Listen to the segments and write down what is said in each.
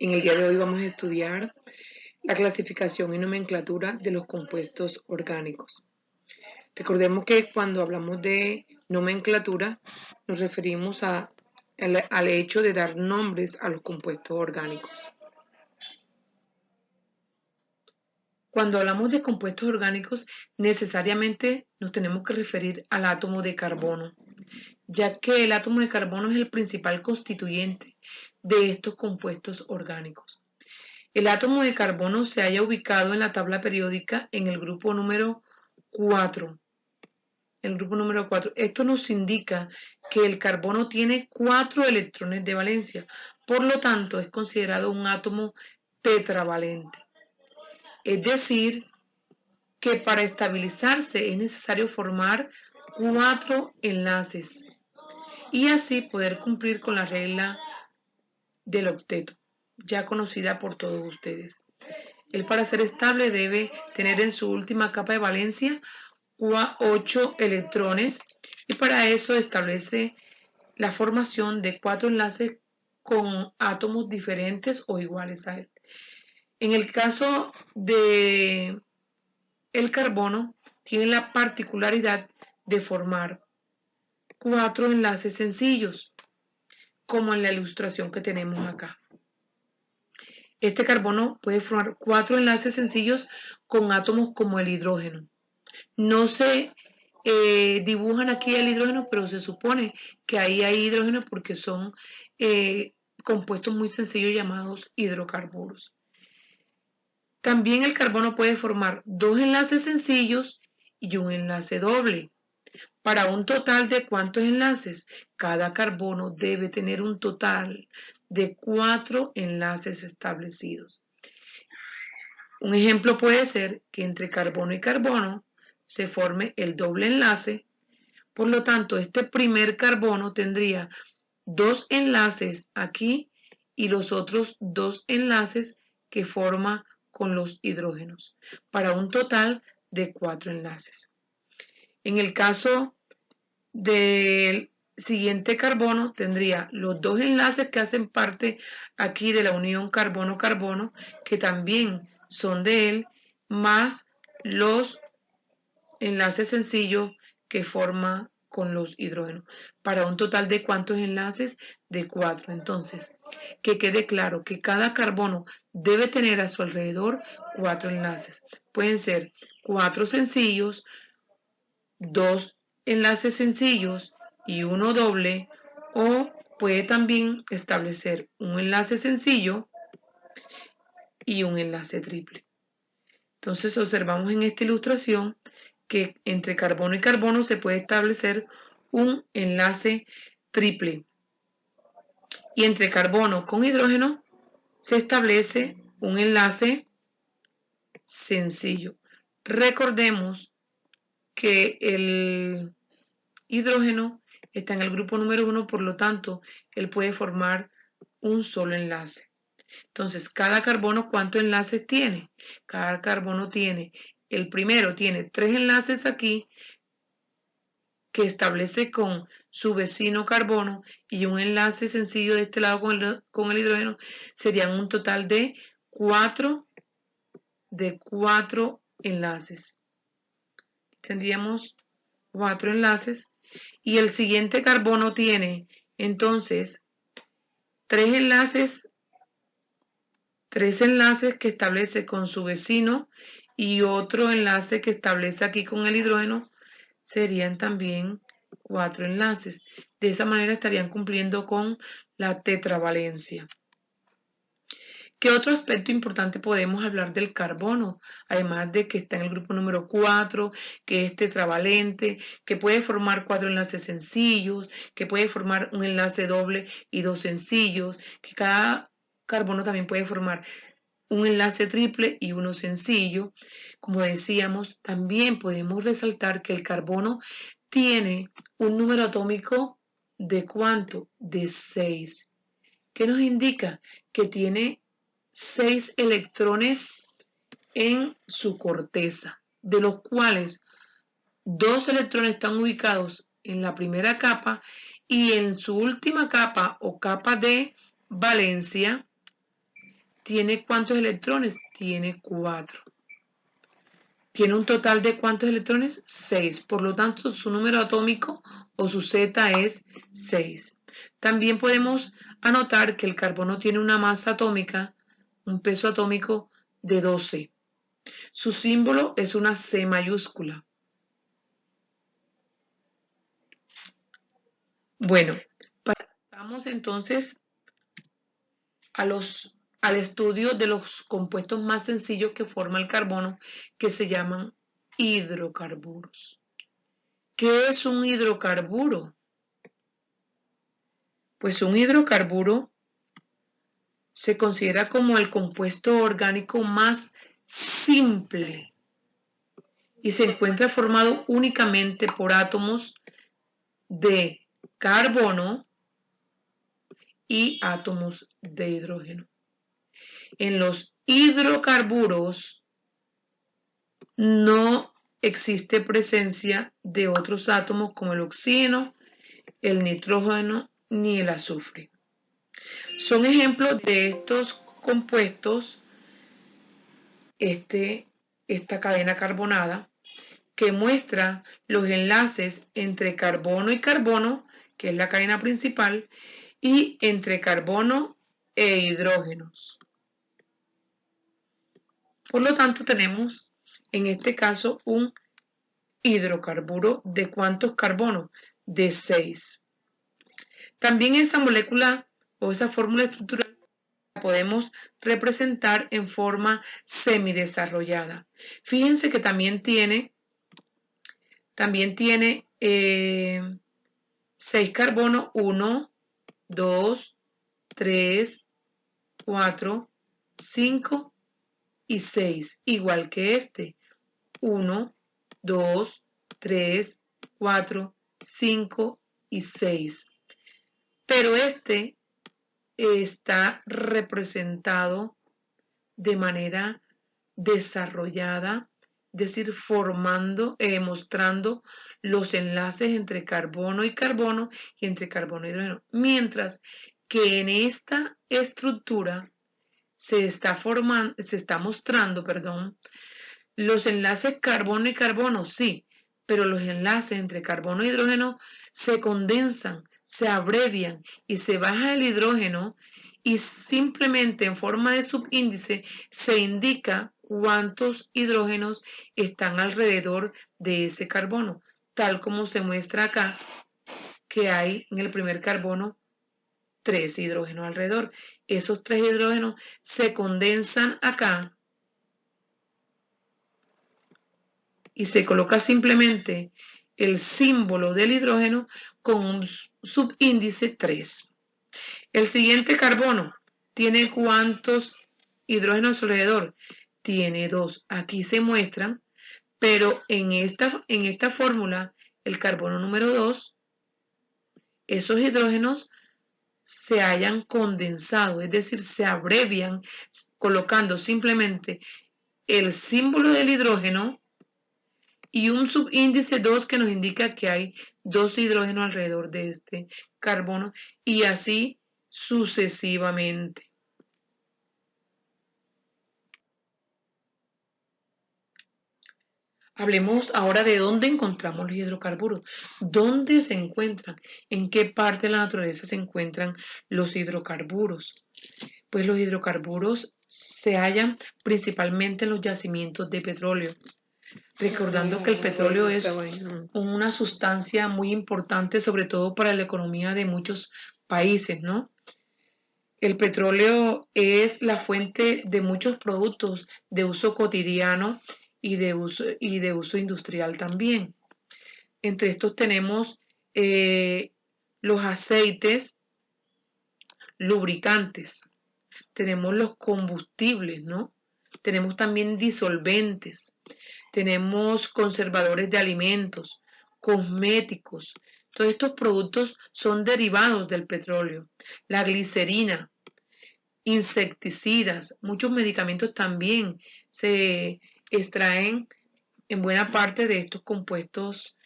En el día de hoy vamos a estudiar la clasificación y nomenclatura de los compuestos orgánicos. Recordemos que cuando hablamos de nomenclatura nos referimos al hecho de dar nombres a los compuestos orgánicos. Cuando hablamos de compuestos orgánicos, necesariamente nos tenemos que referir al átomo de carbono, ya que el átomo de carbono es el principal constituyente de estos compuestos orgánicos. El átomo de carbono se halla ubicado en la tabla periódica en el grupo número 4. Esto nos indica que el carbono tiene 4 electrones de valencia, por lo tanto es considerado un átomo tetravalente. Es decir, que para estabilizarse es necesario formar 4 enlaces y así poder cumplir con la regla del octeto, ya conocida por todos ustedes. Él, para ser estable, debe tener en su última capa de valencia 8 electrones y para eso establece la formación de 4 enlaces con átomos diferentes o iguales a él. En el caso de el carbono, tiene la particularidad de formar 4 enlaces sencillos, como en la ilustración que tenemos acá. Este carbono puede formar 4 enlaces sencillos con átomos como el hidrógeno. No se dibujan aquí el hidrógeno, pero se supone que ahí hay hidrógeno porque son compuestos muy sencillos llamados hidrocarburos. También el carbono puede formar 2 enlaces sencillos y un enlace doble. Para un total de ¿cuántos enlaces? Cada carbono debe tener un total de 4 enlaces establecidos. Un ejemplo puede ser que entre carbono y carbono se forme el doble enlace. Por lo tanto, este primer carbono tendría 2 enlaces aquí y los otros 2 enlaces que forma con los hidrógenos, para un total de 4 enlaces. En el caso del siguiente carbono, tendría los 2 enlaces que hacen parte aquí de la unión carbono-carbono, que también son de él, más los enlaces sencillos que forma con los hidrógenos, para un total de ¿cuántos enlaces? De 4. Entonces, que quede claro que cada carbono debe tener a su alrededor 4 enlaces. Pueden ser 4 sencillos, 2 enlaces sencillos y uno doble, o puede también establecer un enlace sencillo y un enlace triple. Entonces observamos en esta ilustración que entre carbono y carbono se puede establecer un enlace triple. Y entre carbono con hidrógeno se establece un enlace sencillo. Recordemos que el hidrógeno está en el grupo número 1, por lo tanto, él puede formar un solo enlace. Entonces, cada carbono, ¿cuántos enlaces tiene? Cada carbono tiene, el primero tiene 3 enlaces aquí, que establece con su vecino carbono, y un enlace sencillo de este lado con el hidrógeno, serían un total de 4 enlaces. Tendríamos 4 enlaces, y el siguiente carbono tiene entonces 3 enlaces que establece con su vecino y otro enlace que establece aquí con el hidrógeno, serían también 4 enlaces. De esa manera estarían cumpliendo con la tetravalencia. ¿Qué otro aspecto importante podemos hablar del carbono? Además de que está en el grupo número 4, que es tetravalente, que puede formar 4 enlaces sencillos, que puede formar un enlace doble y 2 sencillos, que cada carbono también puede formar un enlace triple y uno sencillo. Como decíamos, también podemos resaltar que el carbono tiene un número atómico de ¿cuánto? De 6. ¿Qué nos indica? Que tiene 6 electrones en su corteza, de los cuales 2 electrones están ubicados en la primera capa y en su última capa o capa de valencia ¿Tiene cuántos electrones? Tiene 4. ¿Tiene un total de cuántos electrones? 6. Por lo tanto, su número atómico o su Z es 6. También podemos anotar que el carbono tiene una masa atómica, un peso atómico de 12. Su símbolo es una C mayúscula. Bueno, pasamos entonces al estudio de los compuestos más sencillos que forma el carbono, que se llaman hidrocarburos. ¿Qué es un hidrocarburo? Pues un hidrocarburo se considera como el compuesto orgánico más simple y se encuentra formado únicamente por átomos de carbono y átomos de hidrógeno. En los hidrocarburos no existe presencia de otros átomos como el oxígeno, el nitrógeno ni el azufre. Son ejemplos de estos compuestos, esta cadena carbonada, que muestra los enlaces entre carbono y carbono, que es la cadena principal, y entre carbono e hidrógenos. Por lo tanto, tenemos en este caso un hidrocarburo de ¿cuántos carbonos? De 6. También esa molécula o esa fórmula estructural la podemos representar en forma semidesarrollada. Fíjense que también tiene 6 carbonos, 1, 2, 3, 4, 5 y 6, igual que este. 1, 2, 3, 4, 5 y 6. Pero este está representado de manera desarrollada, es decir, mostrando los enlaces entre carbono y carbono y entre carbono y hidrógeno. Mientras que en esta estructura se está mostrando, los enlaces carbono y carbono, sí, pero los enlaces entre carbono e hidrógeno se condensan, se abrevian y se baja el hidrógeno y simplemente en forma de subíndice se indica cuántos hidrógenos están alrededor de ese carbono, tal como se muestra acá, que hay en el primer carbono 3 hidrógenos alrededor. Esos 3 hidrógenos se condensan acá y se coloca simplemente el símbolo del hidrógeno con un subíndice 3. El siguiente carbono tiene ¿cuántos hidrógenos alrededor? Tiene 2. Aquí se muestran, pero en esta fórmula, el carbono número 2, esos hidrógenos se hayan condensado, es decir, se abrevian colocando simplemente el símbolo del hidrógeno y un subíndice 2 que nos indica que hay 2 hidrógenos alrededor de este carbono y así sucesivamente. Hablemos ahora de dónde encontramos los hidrocarburos. ¿Dónde se encuentran? ¿En qué parte de la naturaleza se encuentran los hidrocarburos? Pues los hidrocarburos se hallan principalmente en los yacimientos de petróleo. Recordando que el petróleo es una sustancia muy importante, sobre todo para la economía de muchos países, ¿no? El petróleo es la fuente de muchos productos de uso cotidiano y de uso industrial también. Entre estos tenemos los aceites, lubricantes, tenemos los combustibles, ¿no? Tenemos también disolventes, tenemos conservadores de alimentos, cosméticos. Todos estos productos son derivados del petróleo. La glicerina, insecticidas, muchos medicamentos también se extraen en buena parte de estos compuestos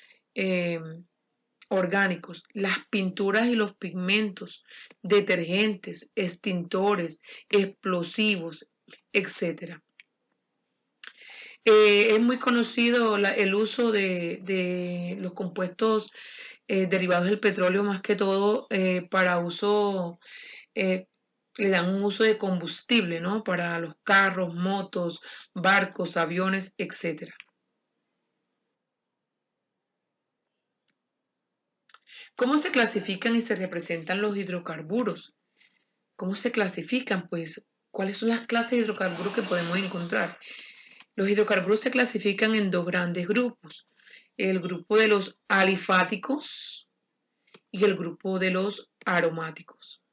orgánicos, las pinturas y los pigmentos, detergentes, extintores, explosivos, etc. Es muy conocido el uso de los compuestos derivados del petróleo, más que todo para uso, eh, le dan un uso de combustible, ¿no? Para los carros, motos, barcos, aviones, etc. ¿Cómo se clasifican y se representan los hidrocarburos? ¿Cómo se clasifican? Pues, ¿cuáles son las clases de hidrocarburos que podemos encontrar? Los hidrocarburos se clasifican en dos grandes grupos. El grupo de los alifáticos y el grupo de los aromáticos.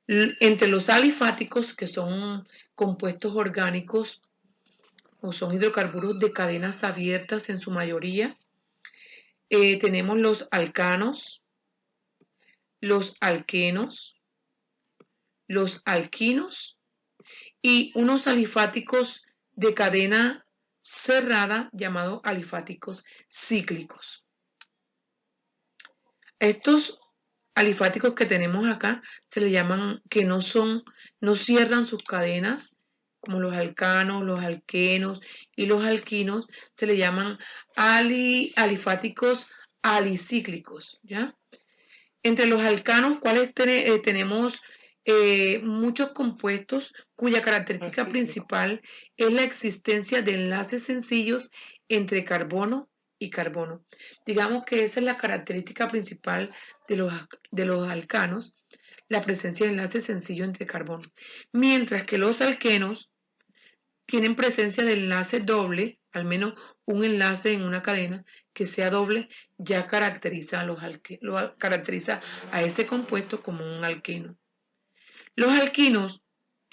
Entre los alifáticos, que son compuestos orgánicos o son hidrocarburos de cadenas abiertas en su mayoría, tenemos los alcanos, los alquenos, los alquinos y unos alifáticos de cadena cerrada llamados alifáticos cíclicos. Estos alifáticos que tenemos acá se le llaman que no cierran sus cadenas, como los alcanos, los alquenos y los alquinos, se le llaman alifáticos alicíclicos, ¿ya? Entre los alcanos, ¿cuáles tenemos? Muchos compuestos cuya característica principal es la existencia de enlaces sencillos entre carbono y carbono. Digamos que esa es la característica principal de los alcanos, la presencia de enlaces sencillos entre carbono. Mientras que los alquenos tienen presencia de enlace doble, al menos un enlace en una cadena que sea doble, ya caracteriza caracteriza a ese compuesto como un alqueno. Los alquinos,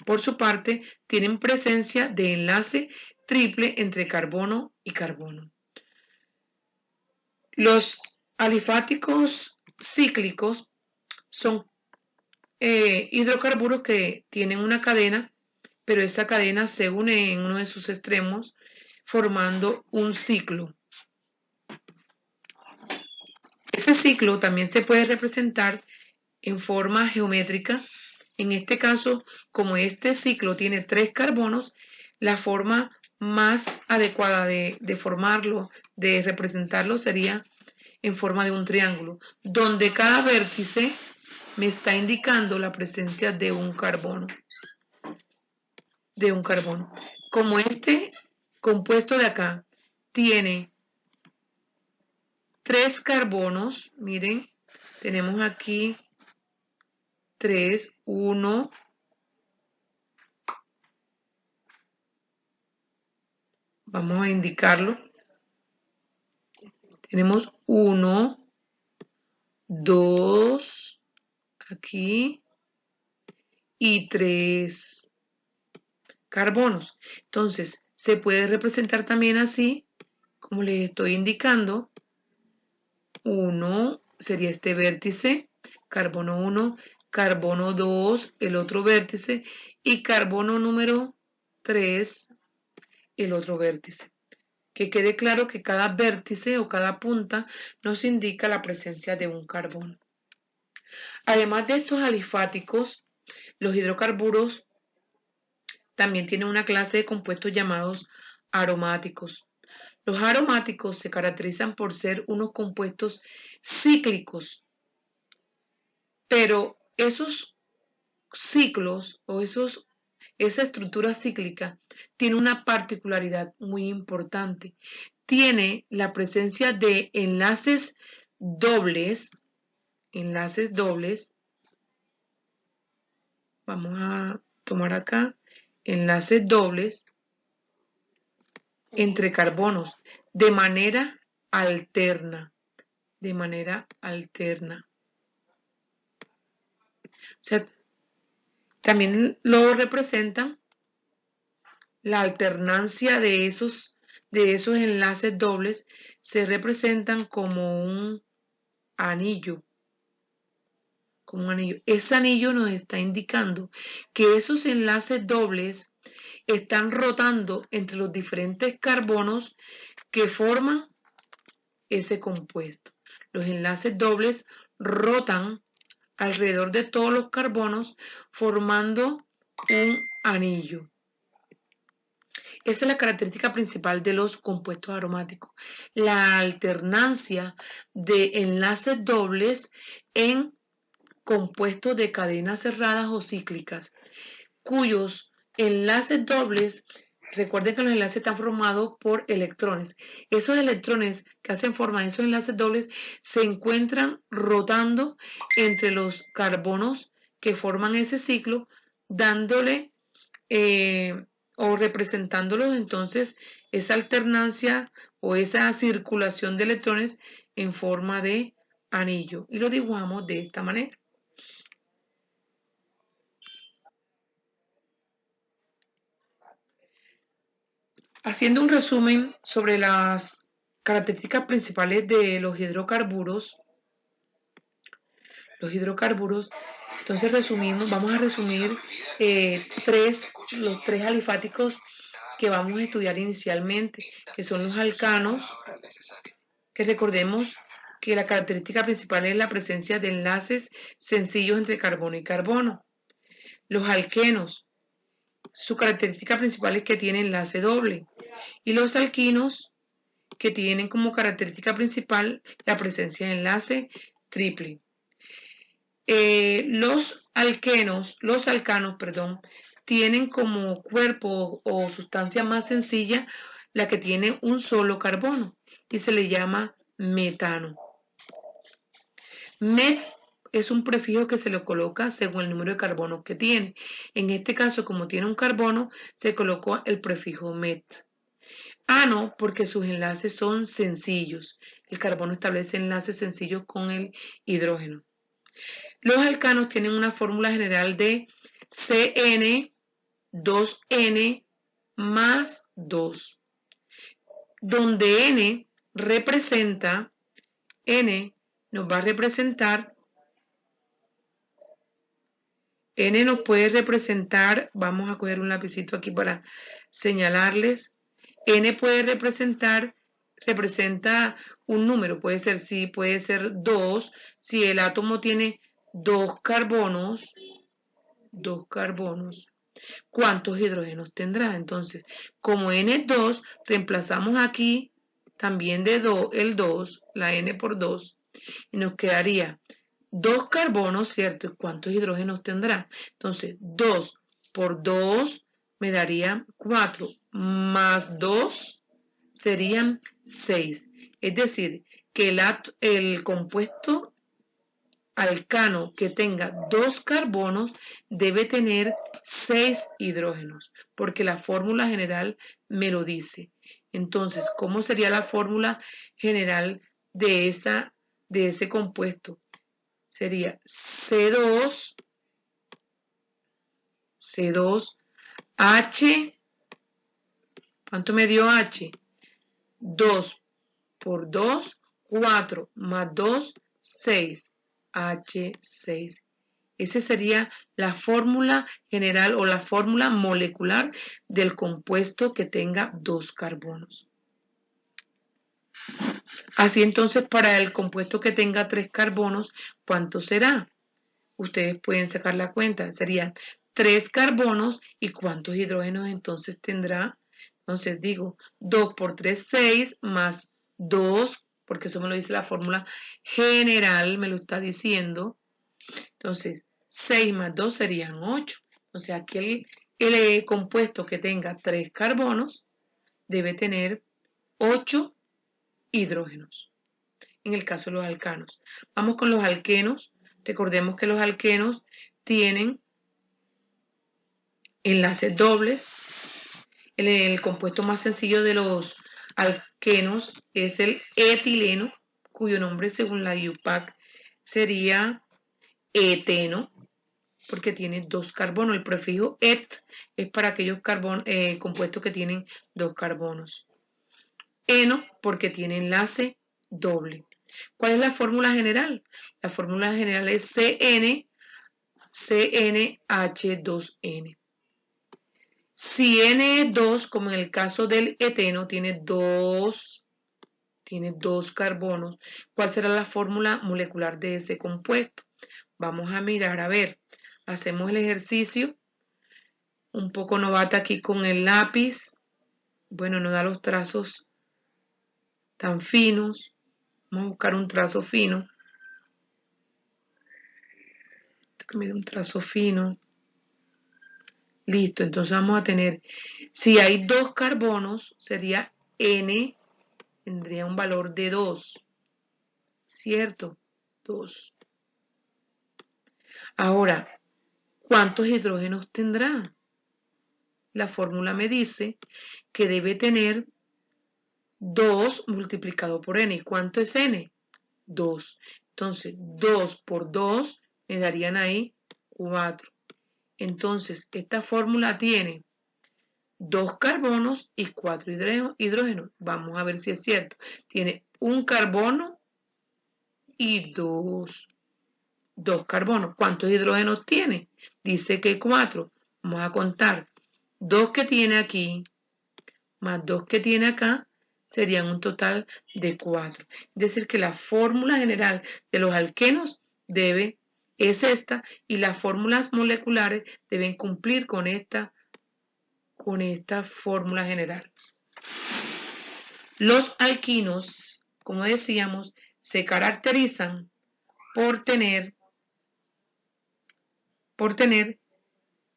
por su parte, tienen presencia de enlace triple entre carbono y carbono. Los alifáticos cíclicos son hidrocarburos que tienen una cadena, pero esa cadena se une en uno de sus extremos formando un ciclo. Ese ciclo también se puede representar en forma geométrica. En este caso, como este ciclo tiene 3 carbonos, la forma más adecuada de formarlo, de representarlo, sería en forma de un triángulo, donde cada vértice me está indicando la presencia de un carbono. Como este compuesto de acá tiene 3 carbonos, miren, tenemos aquí 3, 1, vamos a indicarlo, tenemos 1, 2, aquí, y 3 carbonos. Entonces, se puede representar también así, como les estoy indicando. 1 sería este vértice, carbono 1, carbono 2, el otro vértice, y carbono número 3, el otro vértice. Que quede claro que cada vértice o cada punta nos indica la presencia de un carbono. Además de estos alifáticos, los hidrocarburos también tienen una clase de compuestos llamados aromáticos. Los aromáticos se caracterizan por ser unos compuestos cíclicos, pero esos ciclos o esa estructura cíclica tiene una particularidad muy importante. Tiene la presencia de enlaces dobles. Vamos a tomar acá enlaces dobles entre carbonos de manera alterna. O sea, también lo representan la alternancia de esos enlaces dobles, se representan como un anillo. Ese anillo nos está indicando que esos enlaces dobles están rotando entre los diferentes carbonos que forman ese compuesto. Los enlaces dobles rotan alrededor de todos los carbonos formando un anillo. Esa es la característica principal de los compuestos aromáticos, la alternancia de enlaces dobles en compuestos de cadenas cerradas o cíclicas, cuyos enlaces dobles, recuerden que los enlaces están formados por electrones. Esos electrones que hacen forma de esos enlaces dobles se encuentran rotando entre los carbonos que forman ese ciclo, dándole o representándolos entonces esa alternancia o esa circulación de electrones en forma de anillo. Y lo dibujamos de esta manera. Haciendo un resumen sobre las características principales de los hidrocarburos, entonces vamos a resumir los tres alifáticos que vamos a estudiar inicialmente, que son los alcanos, que recordemos que la característica principal es la presencia de enlaces sencillos entre carbono y carbono. Los alquenos, su característica principal es que tienen enlace doble. Y los alquinos, que tienen como característica principal la presencia de enlace triple. Los alcanos, tienen como cuerpo o sustancia más sencilla la que tiene un solo carbono y se le llama metano. Met es un prefijo que se le coloca según el número de carbonos que tiene. En este caso, como tiene un carbono, se colocó el prefijo met. Ano, porque sus enlaces son sencillos. El carbono establece enlaces sencillos con el hidrógeno. Los alcanos tienen una fórmula general de CN2N más 2, donde N nos va a representar, N nos puede representar, vamos a coger un lapicito aquí para señalarles, N puede representa un número, puede ser 2, si el átomo tiene dos carbonos, ¿cuántos hidrógenos tendrá? Entonces, como N es 2, reemplazamos aquí también el 2, la N por 2, y nos quedaría 2 carbonos, ¿cierto? ¿Y cuántos hidrógenos tendrá? Entonces, 2 por 2 me daría 4, más 2 serían 6. Es decir, que el compuesto alcano que tenga 2 carbonos debe tener 6 hidrógenos, porque la fórmula general me lo dice. Entonces, ¿cómo sería la fórmula general de ese compuesto? Sería C2H, ¿cuánto me dio H? 2 por 2, 4, más 2, 6. H6. Esa sería la fórmula general o la fórmula molecular del compuesto que tenga 2 carbonos. Así entonces, para el compuesto que tenga 3 carbonos, ¿cuánto será? Ustedes pueden sacar la cuenta. Serían 3 carbonos y ¿cuántos hidrógenos entonces tendrá? Entonces digo 2 por 3, 6 más 2, porque eso me lo dice la fórmula general, me lo está diciendo. Entonces, 6 más 2 serían 8. O sea, que el compuesto que tenga 3 carbonos debe tener 8 hidrógenos. En el caso de los alcanos. Vamos con los alquenos. Recordemos que los alquenos tienen enlaces dobles. El compuesto más sencillo de los alquenos es el etileno, cuyo nombre según la IUPAC sería eteno, porque tiene 2 carbonos. El prefijo et es para aquellos compuestos que tienen 2 carbonos. Eno, porque tiene enlace doble. ¿Cuál es la fórmula general? La fórmula general es CnH2n. Si N es 2, como en el caso del eteno, tiene 2 tiene 2 carbonos. ¿Cuál será la fórmula molecular de ese compuesto? Vamos a mirar, a ver, hacemos el ejercicio. Un poco novata aquí con el lápiz. Bueno, no da los trazos tan finos. Vamos a buscar un trazo fino. Que me dé un trazo fino. Listo, entonces vamos a tener, si hay 2 carbonos, sería N, tendría un valor de 2, ¿cierto? 2. Ahora, ¿cuántos hidrógenos tendrá? La fórmula me dice que debe tener 2 multiplicado por N. ¿Cuánto es N? 2. Entonces, 2 por 2 me darían ahí 4. Entonces, esta fórmula tiene 2 carbonos y 4 hidrógenos. Vamos a ver si es cierto. Tiene un carbono y 2 carbonos. ¿Cuántos hidrógenos tiene? Dice que 4. Vamos a contar. 2 que tiene aquí más 2 que tiene acá serían un total de 4. Es decir, que la fórmula general de los alquenos es esta y las fórmulas moleculares deben cumplir con esta fórmula general. Los alquinos, como decíamos, se caracterizan por tener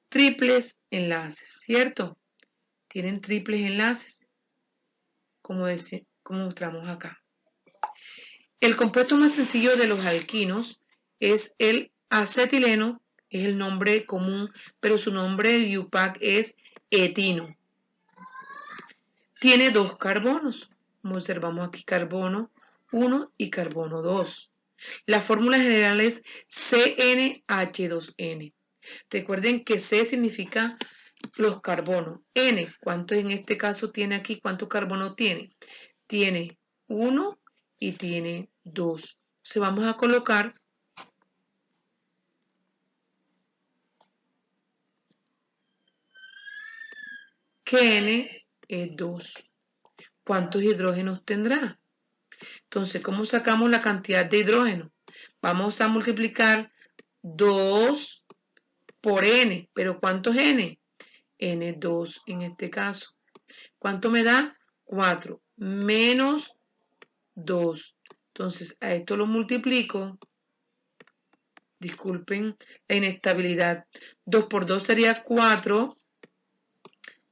triples enlaces, ¿cierto? Tienen triples enlaces, como mostramos acá. El compuesto más sencillo de los alquinos es el acetileno, es el nombre común, pero su nombre de IUPAC es etino. Tiene 2 carbonos, como observamos aquí, carbono 1 y carbono 2. La fórmula general es CnH2n. Recuerden que C significa los carbonos. N, ¿cuánto en este caso tiene aquí? ¿Cuántos carbonos tiene? Tiene 1 y tiene 2. Entonces vamos a colocar que N es 2. ¿Cuántos hidrógenos tendrá? Entonces, ¿cómo sacamos la cantidad de hidrógeno? Vamos a multiplicar 2 por N. ¿Pero cuánto es N? N2 en este caso. ¿Cuánto me da? 4 menos 2. Entonces, a esto lo multiplico. Disculpen la inestabilidad. 2 por 2 sería 4.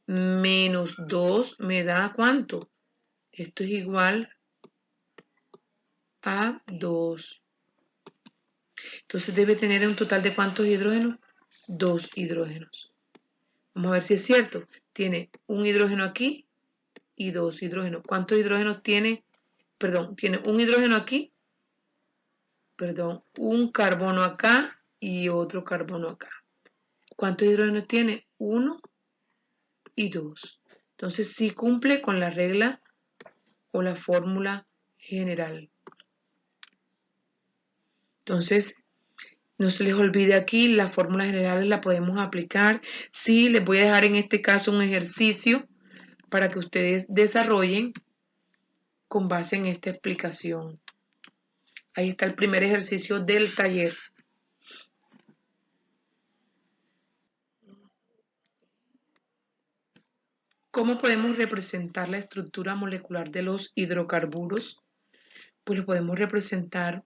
Menos 2 me da ¿cuánto? Esto es igual a 2. Entonces debe tener un total de ¿cuántos hidrógenos? 2 hidrógenos. Vamos a ver si es cierto. Tiene un hidrógeno aquí y 2 hidrógenos. ¿Cuántos hidrógenos tiene? Perdón, tiene un hidrógeno aquí. Perdón, un carbono acá y otro carbono acá. ¿Cuántos hidrógenos tiene? 1 y 2. Entonces sí cumple con la regla o la fórmula general. Entonces, no se les olvide aquí, las fórmulas generales las podemos aplicar. Sí, les voy a dejar en este caso un ejercicio para que ustedes desarrollen con base en esta explicación. Ahí está el primer ejercicio del taller. ¿Cómo podemos representar la estructura molecular de los hidrocarburos? Pues lo podemos representar,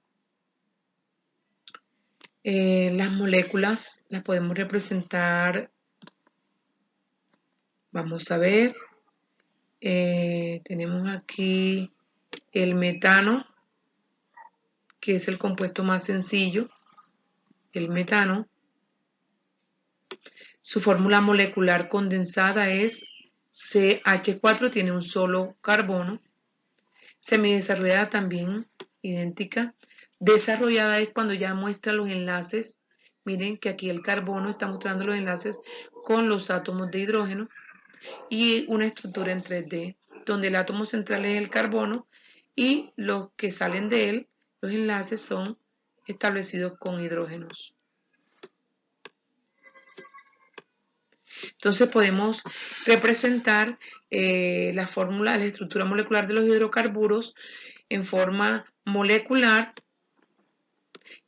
las moléculas, las podemos representar, vamos a ver, tenemos aquí el metano, que es el compuesto más sencillo, el metano. Su fórmula molecular condensada es CH4, tiene un solo carbono. Semidesarrollada también, idéntica. Desarrollada es cuando ya muestra los enlaces. Miren que aquí el carbono está mostrando los enlaces con los átomos de hidrógeno. Y una estructura en 3D, donde el átomo central es el carbono y los que salen de él, los enlaces, son establecidos con hidrógenos. Entonces podemos representar la fórmula, la estructura molecular de los hidrocarburos en forma molecular,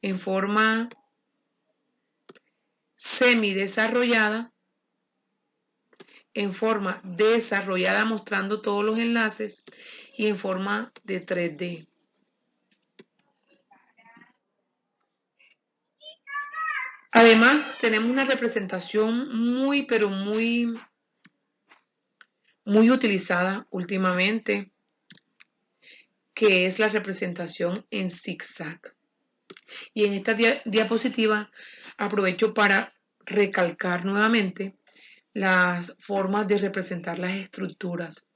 en forma semidesarrollada, en forma desarrollada mostrando todos los enlaces y en forma de 3D. Además, tenemos una representación muy, pero muy utilizada últimamente, que es la representación en zigzag. Y en esta diapositiva aprovecho para recalcar nuevamente las formas de representar las estructuras.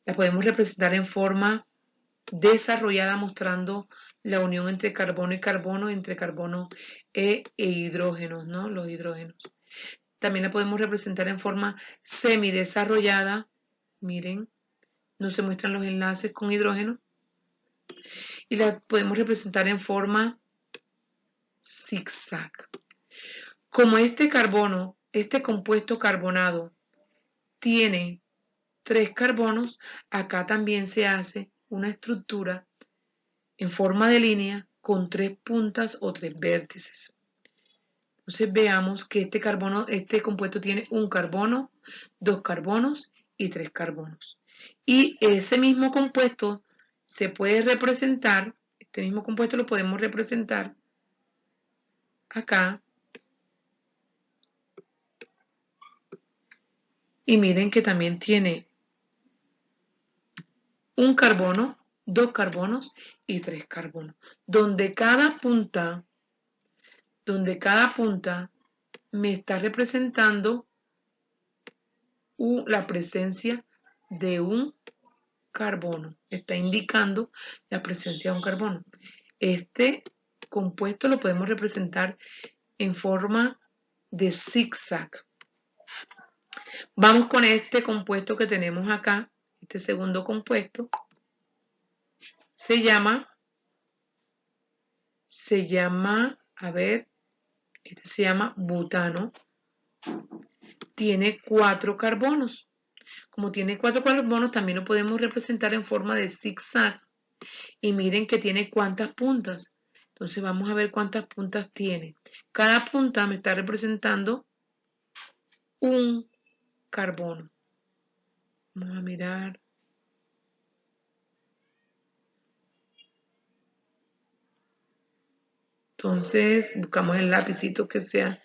Las podemos representar en forma desarrollada mostrando la unión entre carbono y carbono, entre carbono e hidrógenos, ¿no? Los hidrógenos. También la podemos representar en forma semidesarrollada. Miren, no se muestran los enlaces con hidrógeno. Y la podemos representar en forma zigzag. Como este carbono, este compuesto carbonado, tiene 3 carbonos, acá también se hace una estructura en forma de línea con 3 puntas o 3 vértices. Entonces veamos que este compuesto tiene un carbono, 2 carbonos y 3 carbonos. Y ese mismo compuesto se puede representar, este mismo compuesto lo podemos representar acá. Y miren que también tiene un carbono, 2 carbonos y 3 carbonos. Donde cada punta me está representando la presencia de un carbono. Está indicando la presencia de un carbono. Este compuesto lo podemos representar en forma de zigzag. Vamos con este compuesto que tenemos acá. Este segundo compuesto se llama, a ver, este se llama butano. Tiene 4 carbonos. Como tiene 4 carbonos, también lo podemos representar en forma de zigzag. Y miren que tiene cuántas puntas. Entonces vamos a ver cuántas puntas tiene. Cada punta me está representando un carbono. Vamos a mirar. Entonces buscamos el lapicito que sea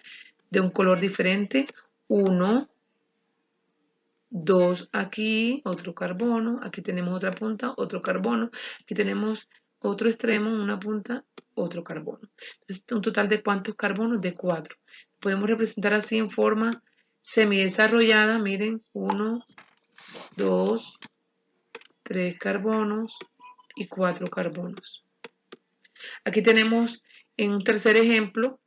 de un color diferente. 1, 2 aquí, otro carbono. Aquí tenemos otra punta, otro carbono. Aquí tenemos otro extremo, una punta, otro carbono. Entonces, un total de ¿cuántos carbonos? De 4. Podemos representar así en forma semidesarrollada. Miren, 1, 2, 3 carbonos y 4 carbonos. Aquí tenemos en un tercer ejemplo.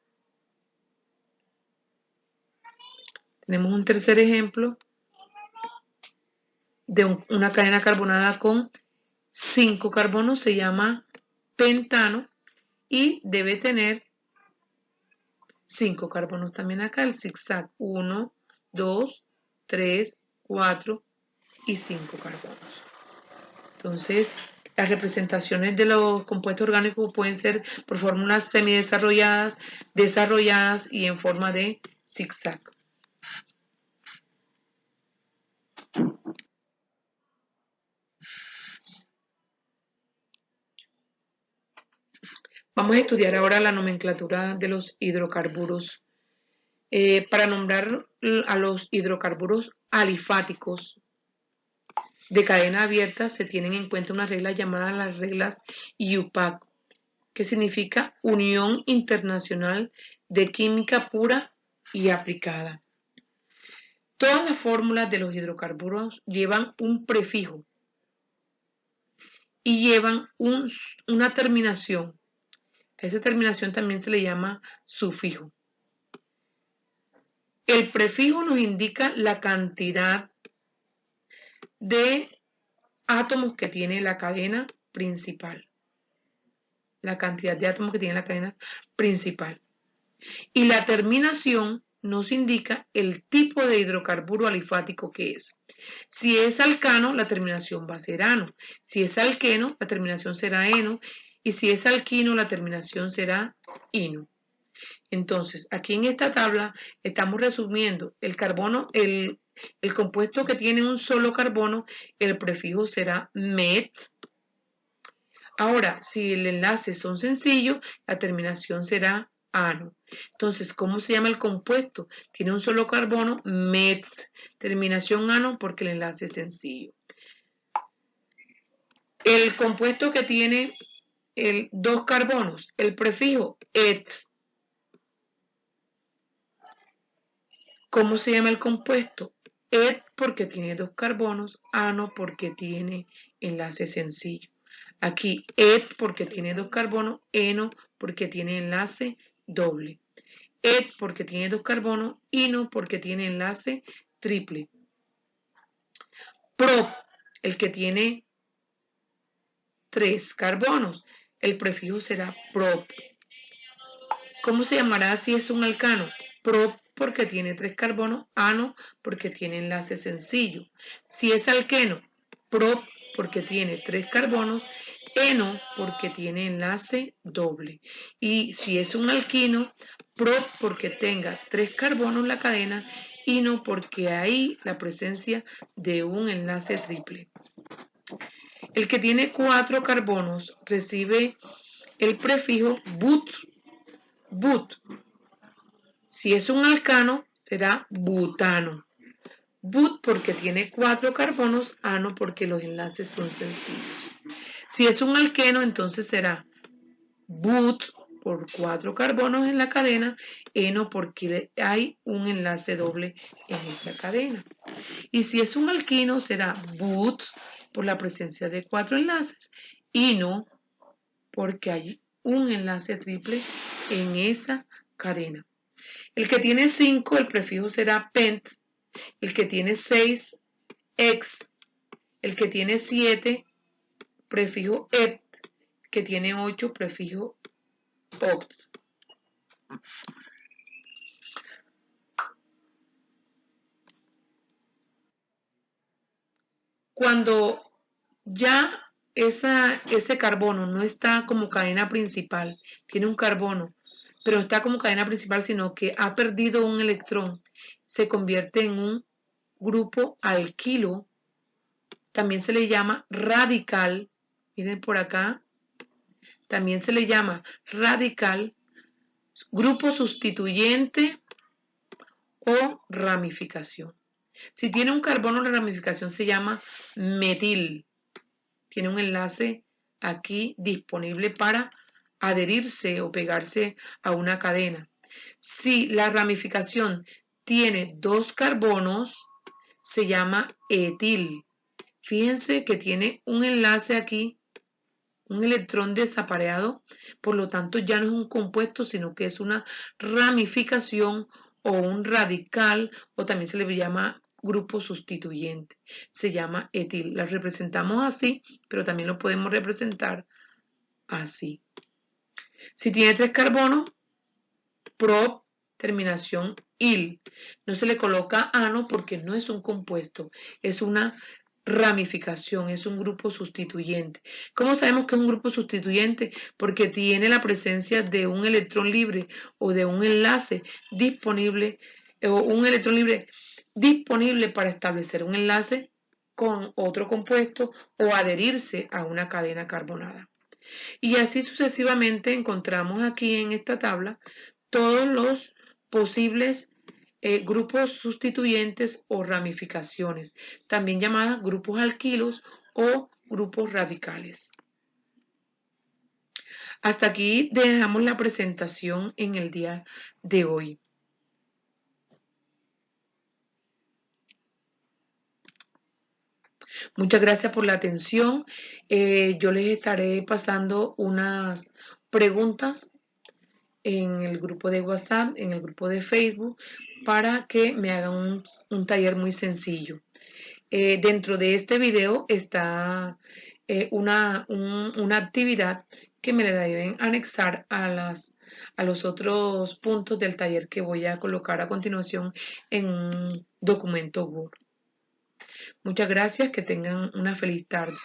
Tenemos un tercer ejemplo de una cadena carbonada con 5 carbonos, se llama pentano y debe tener 5 carbonos también acá, el zigzag, 1, 2, 3, 4 y 5 carbonos. Entonces, las representaciones de los compuestos orgánicos pueden ser por fórmulas semidesarrolladas, desarrolladas y en forma de zigzag. Vamos a estudiar ahora la nomenclatura de los hidrocarburos. Para nombrar a los hidrocarburos alifáticos de cadena abierta se tienen en cuenta unas reglas llamadas las reglas IUPAC, que significa Unión Internacional de Química Pura y Aplicada. Todas las fórmulas de los hidrocarburos llevan un prefijo y llevan una terminación. A esa terminación también se le llama sufijo. El prefijo nos indica la cantidad de átomos que tiene la cadena principal. La cantidad de átomos que tiene la cadena principal. Y la terminación nos indica el tipo de hidrocarburo alifático que es. Si es alcano, la terminación va a ser ano. Si es alqueno, la terminación será eno. Y si es alquino, la terminación será ino. Entonces, aquí en esta tabla estamos resumiendo el carbono, el compuesto que tiene un solo carbono, el prefijo será met. Ahora, si el enlace son sencillos, la terminación será ano. Entonces, ¿cómo se llama el compuesto? Tiene un solo carbono, met, terminación ano porque el enlace es sencillo. El compuesto que tiene dos carbonos, el prefijo et. ¿Cómo se llama el compuesto? Et porque tiene dos carbonos, ano porque tiene enlace sencillo. Aquí et porque tiene dos carbonos, eno porque tiene enlace doble. Et porque tiene dos carbonos, ino porque tiene enlace triple. Prop, el que tiene tres carbonos, el prefijo será prop. ¿Cómo se llamará si es un alcano? Prop porque tiene tres carbonos, ano porque tiene enlace sencillo. Si es alqueno, prop porque tiene tres carbonos, eno porque tiene enlace doble. Y si es un alquino, prop porque tenga tres carbonos en la cadena, ino porque hay la presencia de un enlace triple. El que tiene cuatro carbonos recibe el prefijo but. But. Si es un alcano, será butano. But porque tiene cuatro carbonos, ano porque los enlaces son sencillos. Si es un alqueno, entonces será but por cuatro carbonos en la cadena, eno porque hay un enlace doble en esa cadena. Y si es un alquino, será but por la presencia de cuatro enlaces, ino porque hay un enlace triple en esa cadena. El que tiene 5, el prefijo será pent. El que tiene 6, ex. El que tiene 7, prefijo et. El que tiene 8, prefijo oct. Cuando ya ese carbono no está como cadena principal, tiene un carbono, pero no está como cadena principal, sino que ha perdido un electrón, se convierte en un grupo alquilo. También se le llama radical. Miren por acá. También se le llama radical, grupo sustituyente o ramificación. Si tiene un carbono, la ramificación se llama metil. Tiene un enlace aquí disponible para adherirse o pegarse a una cadena. Si la ramificación tiene dos carbonos, se llama etil. Fíjense que tiene un enlace aquí, un electrón desapareado, por lo tanto ya no es un compuesto, sino que es una ramificación o un radical, o también se le llama grupo sustituyente. Se llama etil. La representamos así, pero también lo podemos representar así. Si tiene tres carbonos, prop, terminación il. No se le coloca ano porque no es un compuesto, es una ramificación, es un grupo sustituyente. ¿Cómo sabemos que es un grupo sustituyente? Porque tiene la presencia de un electrón libre o de un enlace disponible, o un electrón libre disponible para establecer un enlace con otro compuesto o adherirse a una cadena carbonada. Y así sucesivamente encontramos aquí en esta tabla todos los posibles grupos sustituyentes o ramificaciones, también llamadas grupos alquilos o grupos radicales. Hasta aquí dejamos la presentación en el día de hoy. Muchas gracias por la atención. Yo les estaré pasando unas preguntas en el grupo de WhatsApp, en el grupo de Facebook, para que me hagan un taller muy sencillo. Dentro de este video está una actividad que me la deben anexar a las a los otros puntos del taller que voy a colocar a continuación en un documento Word. Muchas gracias, que tengan una feliz tarde.